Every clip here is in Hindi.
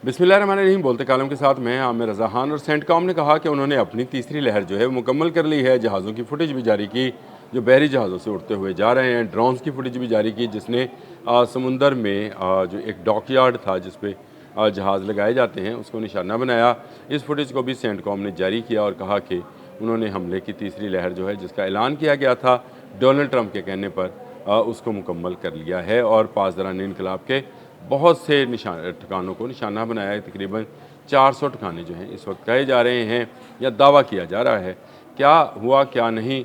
बिस्मिल्लाहिर्रहमानिर्रहीम। बोलते कालम के साथ मैं आमिर रज़ा खान। और सेंटकॉम ने कहा कि उन्होंने अपनी तीसरी लहर जो है वो मुकम्मल कर ली है। जहाज़ों की फुटेज भी जारी की जो बहरी जहाज़ों से उड़ते हुए जा रहे हैं। ड्रोन्स की फुटेज भी जारी की जिसने समुंदर में जो एक डॉकयार्ड था जिस पे जहाज़ लगाए जाते हैं उसको निशाना बनाया। इस फुटेज को भी सेंटकॉम ने जारी किया और कहा कि उन्होंने हमले की तीसरी लहर जो है जिसका ऐलान किया गया था डोनाल्ड ट्रंप के कहने पर उसको मुकम्मल कर लिया है। और पासदारान इनकलाब के बहुत से ठिकानों को निशाना बनाया है। तकरीबन 400 ठिकाने जो हैं इस वक्त कहे जा रहे हैं या दावा किया जा रहा है। क्या हुआ क्या नहीं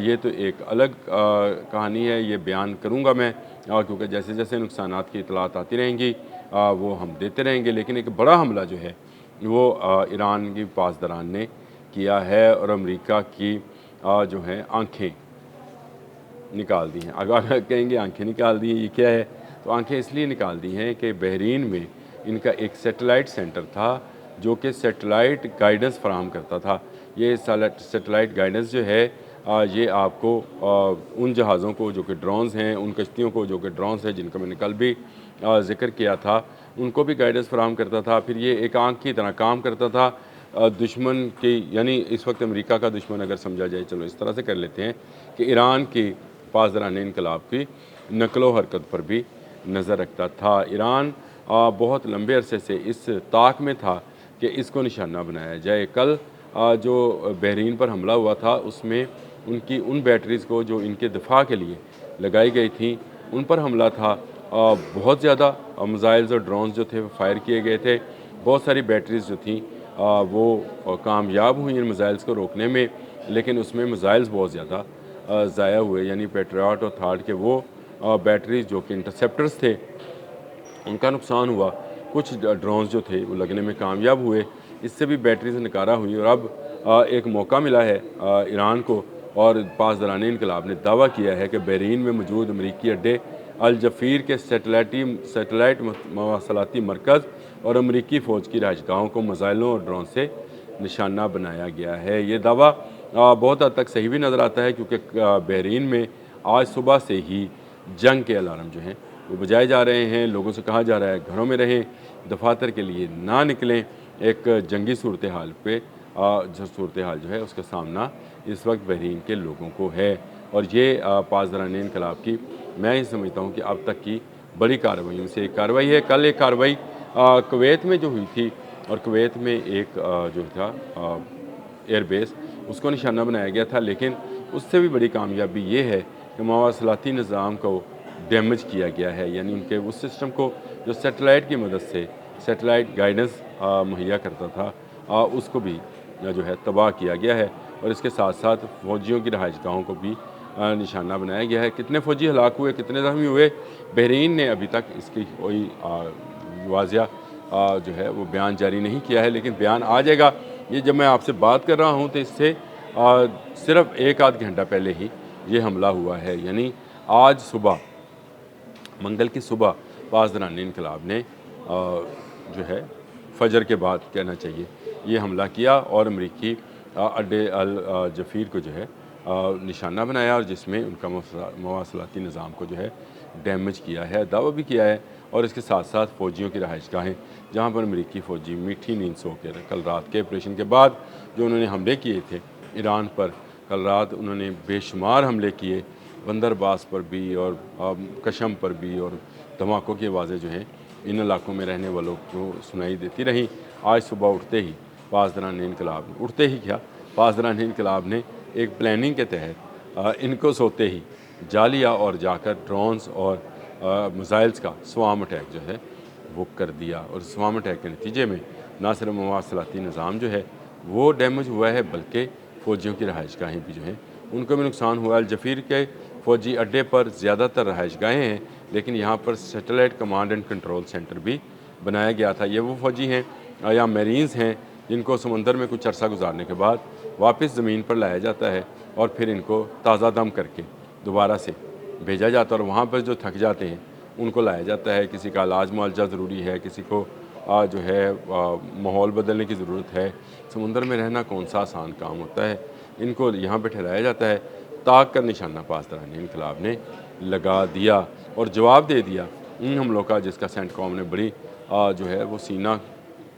ये तो एक अलग कहानी है, ये बयान करूँगा मैं क्योंकि जैसे जैसे नुकसानात की इतलात आती रहेंगी वो हम देते रहेंगे। लेकिन एक बड़ा हमला जो है वो ईरान की पासदारान ने किया है और अमेरिका की जो है आंखें निकाल दी हैं। अगर कहेंगे आंखें निकाल दी हैं, ये क्या है? तो आंखें इसलिए निकाल दी हैं कि बहरीन में इनका एक सैटेलाइट सेंटर था जो कि सैटेलाइट गाइडेंस फराहम करता था। ये सैटेलाइट गाइडेंस जो है ये आपको उन जहाज़ों को जो कि ड्रोन्स हैं, उन कश्तियों को जो कि ड्रोन्स हैं जिनका मैंने कल भी ज़िक्र किया था, उनको भी गाइडेंस फराहम करता था। फिर ये एक आँख की तरह काम करता था दुश्मन की, यानी इस वक्त अमेरिका का दुश्मन अगर समझा जाए, चलो इस तरह से कर लेते हैं कि ईरान की पासदारान इनकलाब की नकलो हरकत पर भी नज़र रखता था। ईरान बहुत लंबे अरसे से इस ताक में था कि इसको निशाना बनाया जाए। कल जो बहरीन पर हमला हुआ था उसमें उनकी उन बैटरीज़ को जो इनके दिफा के लिए लगाई गई थी उन पर हमला था। बहुत ज़्यादा मिसाइल्स और ड्रोन्स जो थे वो फायर किए गए थे। बहुत सारी बैटरीज़ जो थी वो कामयाब हुई इन मिसाइल्स को रोकने में, लेकिन उसमें मिसाइल्स बहुत ज़्यादा ज़ाया हुए। यानी पेट्रियट और थार्ड के वो बैटरीज जो कि इंटरसेप्टर्स थे उनका नुकसान हुआ। कुछ ड्रोन्स जो थे वो लगने में कामयाब हुए, इससे भी बैटरी से निकारा हुई। और अब एक मौका मिला है ईरान को और पासदारान इनकलाब ने दावा किया है कि बहरीन में मौजूद अमरीकी अड्डे अल जफीर के सैटेलाइट मवासलाती मरकज़ और अमरीकी फ़ौज की रहायशगाहों को मिसाइलों और ड्रोन से निशाना बनाया गया है। ये दावा बहुत हद तक सही भी नज़र आता है क्योंकि बहरीन में आज सुबह से ही जंग के अलार्म जो हैं वो बजाए जा रहे हैं। लोगों से कहा जा रहा है घरों में रहें, दफातर के लिए ना निकलें। एक जंगी सूरत हाल पे जो सूरत हाल जो है उसका सामना इस वक्त बहरीन के लोगों को है। और ये पासदारान इनकलाब की मैं ये समझता हूँ कि अब तक की बड़ी कार्रवाइयों से एक कार्रवाई है। कल एक कार्रवाई कुवैत में जो हुई थी और कुवैत में एक जो था एयरबेस उसको निशाना बनाया गया था, लेकिन उससे भी बड़ी कामयाबी ये है कि मवासलाती निज़ाम को डैमेज किया गया है। यानी उनके उस सिस्टम को जो सैटेलाइट की मदद से सैटेलाइट गाइडेंस मुहैया करता था उसको भी जो है तबाह किया गया है। और इसके साथ साथ फ़ौजियों की रहायशगाहों को भी निशाना बनाया गया है। कितने फ़ौजी हलाक हुए, कितने ज़ख्मी हुए, बहरीन ने अभी तक इसकी कोई वाज़िया जो है वो बयान जारी नहीं किया है, लेकिन बयान आ जाएगा। ये जब मैं आपसे बात कर रहा हूँ तो इससे सिर्फ एक आध घंटा पहले ही ये हमला हुआ है। यानी आज सुबह, मंगल की सुबह पासदारान इनकलाब ने जो है फजर के बाद कहना चाहिए ये हमला किया और अमरीकी अड्डे अल जफीर को जो है निशाना बनाया और जिसमें उनका मवासलाती निज़ाम को जो है डैमेज किया है, दावा भी किया है। और इसके साथ साथ फ़ौजियों की रहायशगाहें जहाँ पर अमरीकी फ़ौजी मीठी नींद सो के कल रात के ऑपरेशन के बाद जो उन्होंने हमले किए थे ईरान पर, कल रात उन्होंने बेशुमार हमले किए बंदरबास पर भी और कशम पर भी, और धमाकों की आवाज़ें जो हैं इन इलाकों में रहने वालों को सुनाई देती रहीं। आज सुबह उठते ही पासदारान इनकलाब उठते ही क्या पासदारान इनकलाब ने एक प्लानिंग के तहत इनको सोते ही जा लिया और जाकर ड्रोन्स और मिसाइल्स का स्वाम अटैक जो है वो कर दिया। और स्वाम अटैक के नतीजे में ना सिर्फ मवासलाती निज़ाम जो है वो डैमेज हुआ है बल्कि फ़ौजियों की रहायशगाहें भी जो हैं उनको भी नुकसान हुआ है। जफीर के फ़ौजी अड्डे पर ज़्यादातर रहायशगाहें हैं, लेकिन यहाँ पर satellite command and control centre भी बनाया गया था। ये वो फ़ौजी हैं या मरीन्स हैं जिनको समंदर में कुछ अरसा गुजारने के बाद वापस ज़मीन पर लाया जाता है और फिर इनको ताज़ा दम करके दोबारा से भेजा जाता है और वहाँ पर जो थक जाते हैं उनको लाया जाता है। किसी का इलाज मुआवजा ज़रूरी है, किसी को जो है माहौल बदलने की ज़रूरत है। समुंदर में रहना कौन सा आसान काम होता है, इनको यहाँ पे ठहराया जाता है। ताक का निशाना पासदारान इनकलाब ने लगा दिया और जवाब दे दिया इन हमलों का, जिसका सेंटकॉम ने बड़ी जो है वो सीना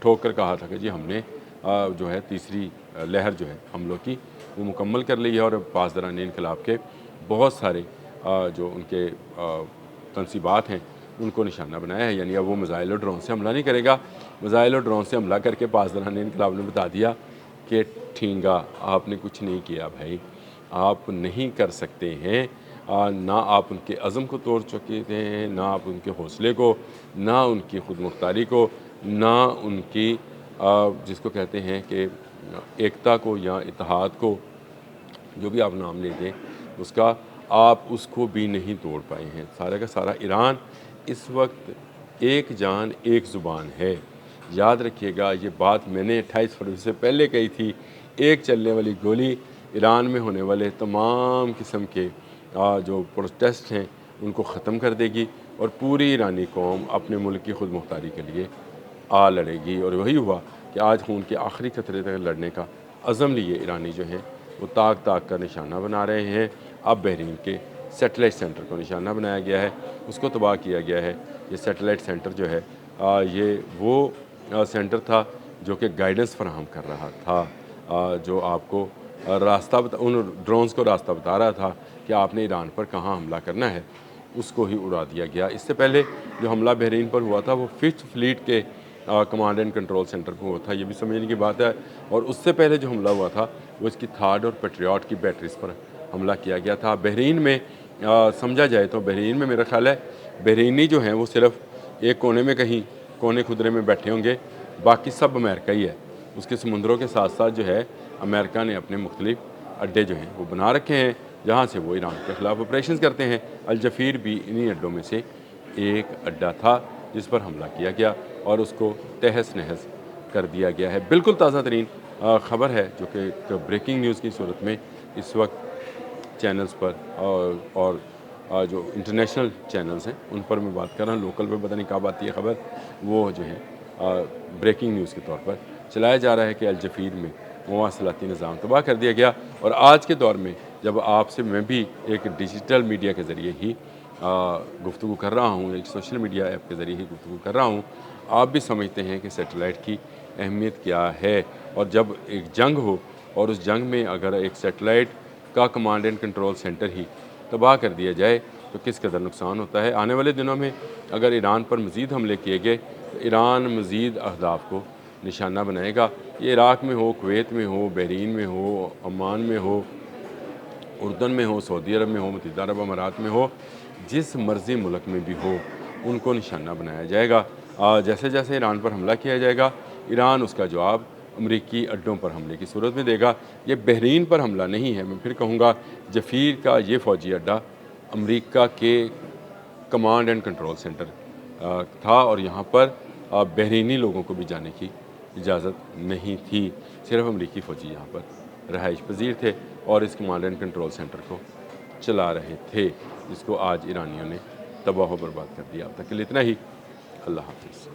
ठोक कर कहा था कि जी हमने जो है तीसरी लहर जो है हमलों की वो मुकम्मल कर ली है और पासदारान इनकलाब के बहुत सारे जो उनके तनसीबात हैं उनको निशाना बनाया है। यानी अब वो मिज़ाइल और ड्रोन से हमला नहीं करेगा। मिज़ाइल और ड्रोन से हमला करके पासदारान इनकलाब ने बता दिया कि ठींगा आपने कुछ नहीं किया भाई, आप नहीं कर सकते हैं। ना आप उनके अज़म को तोड़ चुके थे, ना आप उनके हौसले को, ना उनकी खुद मुख्तारी को, ना उनकी जिसको कहते हैं कि एकता को या इत्तेहाद को, जो भी आप नाम ले दें उसका, आप उसको भी नहीं तोड़ पाए हैं। सारा का सारा ईरान इस वक्त एक जान एक ज़ुबान है। याद रखिएगा ये बात मैंने 28 फरवरी से पहले कही थी। एक चलने वाली गोली ईरान में होने वाले तमाम किस्म के जो प्रोटेस्ट हैं उनको ख़त्म कर देगी और पूरी ईरानी कौम अपने मुल्क की खुद मुख्तारी के लिए आ लड़ेगी। और वही हुआ कि आज खून के आखिरी खतरे तक लड़ने का अज़म लिए ईरानी जो हैं वो ताक ताक का निशाना बना रहे हैं। अब बहरीन के सैटेलाइट सेंटर को निशाना बनाया गया है, उसको तबाह किया गया है। ये सैटेलाइट सेंटर जो है ये वो सेंटर था जो कि गाइडेंस फराहम कर रहा था, जो आपको रास्ता उन ड्रोन्स को रास्ता बता रहा था कि आपने ईरान पर कहाँ हमला करना है, उसको ही उड़ा दिया गया। इससे पहले जो हमला बहरीन पर हुआ था वो 5th फ्लीट के कमांड एंड कंट्रोल सेंटर पर हुआ था, ये भी समझने की बात है। और उससे पहले जो हमला हुआ था वो इसकी थार्ड और पेट्रियाट की बैटरीज पर हमला किया गया था। बहरीन में समझा जाए तो बहरीन में मेरा ख्याल है बहरीनी जो हैं वो सिर्फ एक कोने में कहीं कोने खुदरे में बैठे होंगे, बाकी सब अमेरिका ही है। उसके समुंदरों के साथ साथ जो है अमेरिका ने अपने मुख्तलिफ अड्डे जो हैं वो बना रखे हैं जहाँ से वो ईरान के ख़िलाफ़ ऑपरेशन करते हैं। अल जफ़ीर भी इन्हीं अड्डों में से एक अड्डा था जिस पर हमला किया गया और उसको तहस नहस कर दिया गया है। बिल्कुल ताज़ा तरीन ख़बर है जो कि एक ब्रेकिंग न्यूज़ की सूरत में इस वक्त चैनल्स पर और जो इंटरनेशनल चैनल्स हैं उन पर मैं बात कर रहा हूँ। लोकल पे पता नहीं कब आती है ख़बर, वो जो है ब्रेकिंग न्यूज़ के तौर पर चलाया जा रहा है कि अल जफ़ीर में मवासलाती निज़ाम तबाह कर दिया गया। और आज के दौर में जब आपसे मैं भी एक डिजिटल मीडिया के ज़रिए ही गुफ्तगू कर रहा हूँ, एक सोशल मीडिया ऐप के ज़रिए ही गुफ्तगू कर रहा हूँ, आप भी समझते हैं कि सैटेलाइट की अहमियत क्या है। और जब एक जंग हो और उस जंग में अगर एक सैटेलाइट का कमांड एंड कंट्रोल सेंटर ही तबाह कर दिया जाए तो किस कदर नुकसान होता है। आने वाले दिनों में अगर ईरान पर मज़ीद हमले किए गए तो ईरान मज़ीद अहदाफ को निशाना बनाएगा। ये इराक़ में हो, कुवैत में हो, बहरीन में हो, ओमान में हो, उर्दन में हो, सऊदी अरब में हो, मुत्तहिदा अरब अमारात में हो, जिस मर्ज़ी मुल्क में भी हो उनको निशाना बनाया जाएगा। जैसे जैसे ईरान पर हमला किया जाएगा ईरान उसका जवाब अमरीकी अड्डों पर हमले की सूरत में देगा। ये बहरीन पर हमला नहीं है, मैं फिर कहूँगा जफ़ीर का ये फ़ौजी अड्डा अमरीका के कमांड एंड कंट्रोल सेंटर था और यहाँ पर बहरीनी लोगों को भी जाने की इजाज़त नहीं थी। सिर्फ अमरीकी फ़ौजी यहाँ पर रहाइश पजीर थे और इस कमांड एंड कंट्रोल सेंटर को चला रहे थे, जिसको आज ईरानियों ने तबाह बर्बाद कर दिया। अब तक के लिए इतना ही। अल्लाह हाफ़िज़।